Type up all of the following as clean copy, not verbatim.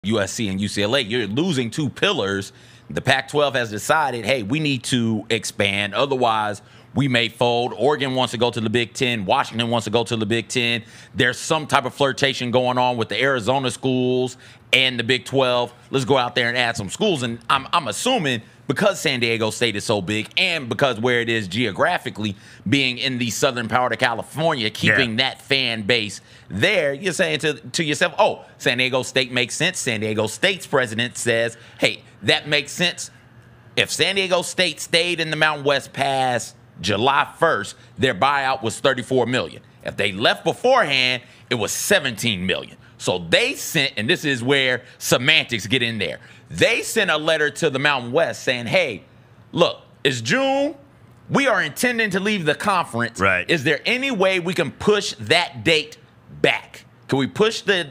USC and UCLA. You're losing two pillars. The Pac-12 has decided, hey, we need to expand. Otherwise, we may fold. Oregon wants to go to the Big Ten. Washington wants to go to the Big Ten. There's some type of flirtation going on with the Arizona schools and the Big 12. Let's go out there and add some schools. And I'm assuming because San Diego State is so big and because where it is geographically, being in the southern part of California, keeping that fan base there, you're saying to yourself, oh, San Diego State makes sense. San Diego State's president says, hey, that makes sense. If San Diego State stayed in the Mountain West past July 1st, their buyout was $34 million. If they left beforehand, it was $17 million. So they sent, and this is where semantics get in there, they sent a letter to the Mountain West saying, hey, look, it's June. We are intending to leave the conference. Right. Is there any way we can push that date back? Can we push the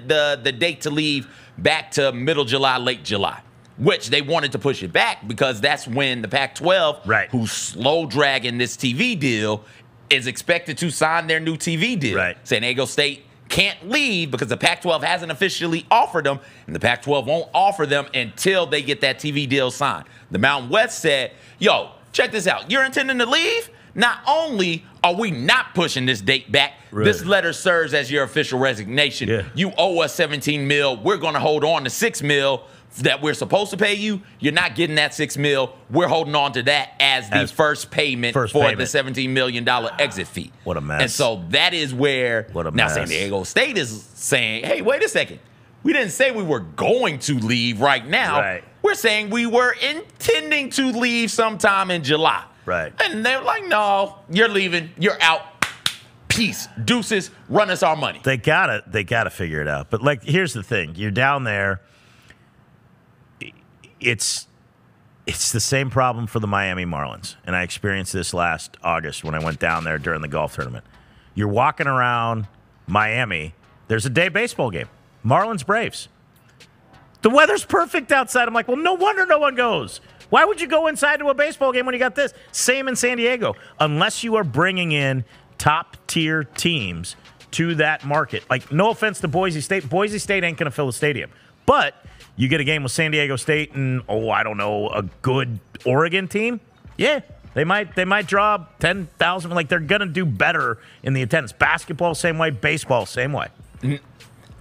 date to leave back to middle July, late July? Which they wanted to push it back because that's when the Pac-12, who's slow dragging this TV deal, is expected to sign their new TV deal. Right. San Diego State can't leave because the Pac-12 hasn't officially offered them, and the Pac-12 won't offer them until they get that TV deal signed. The Mountain West said, yo, check this out. You're intending to leave? Not only are we not pushing this date back, this letter serves as your official resignation. You owe us $17 million. We're going to hold on to $6 million that we're supposed to pay you. You're not getting that $6 million. We're holding on to that as the first payment for the $17 million exit fee. What a mess. And so that is where now San Diego State is saying, hey, wait a second. We didn't say we were going to leave right now. We're saying we were intending to leave sometime in July. And they're like, no, you're leaving. You're out. Peace. Deuces. Run us our money. They gotta figure it out. But like, here's the thing. You're down there. It's the same problem for the Miami Marlins. And I experienced this last August when I went down there during the golf tournament. You're walking around Miami. There's a day baseball game. Marlins Braves. The weather's perfect outside. I'm like, well, no wonder no one goes. Why would you go inside to a baseball game when you got this? Same in San Diego. Unless you are bringing in top-tier teams to that market. Like, no offense to Boise State. Boise State ain't going to fill the stadium. But you get a game with San Diego State and, I don't know, a good Oregon team? Yeah, they might draw 10,000. Like, they're going to do better in the attendance. Basketball, same way. Baseball, same way.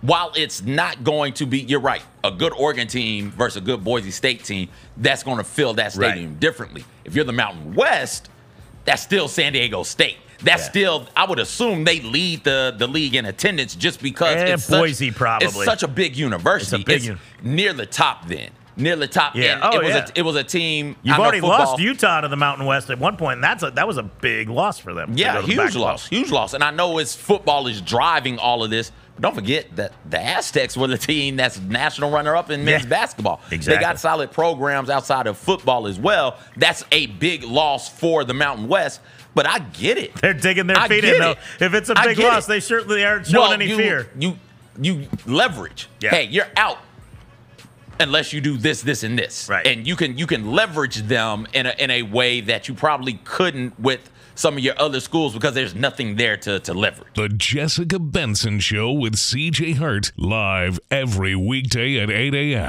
While it's not going to be, you're right, a good Oregon team versus a good Boise State team, that's going to fill that stadium differently. If you're the Mountain West, that's still San Diego State. That's still, I would assume they lead the league in attendance just because it's Boise probably. It's such a big university. It's near the top then. Near the top. Yeah. It was a team. You've already lost Utah to the Mountain West at one point, and that was a big loss for them. Yeah, huge loss. And I know football is driving all of this, but don't forget that the Aztecs were the team that's national runner-up in men's basketball. Exactly. They got solid programs outside of football as well. That's a big loss for the Mountain West. But I get it. They're digging their feet in, though. If it's a big loss, they certainly aren't showing any fear. You leverage. Hey, you're out unless you do this, this, and this. And you can leverage them in a way that you probably couldn't with some of your other schools because there's nothing there to leverage. The Jessica Benson Show with C.J. Hart, live every weekday at 8 a.m.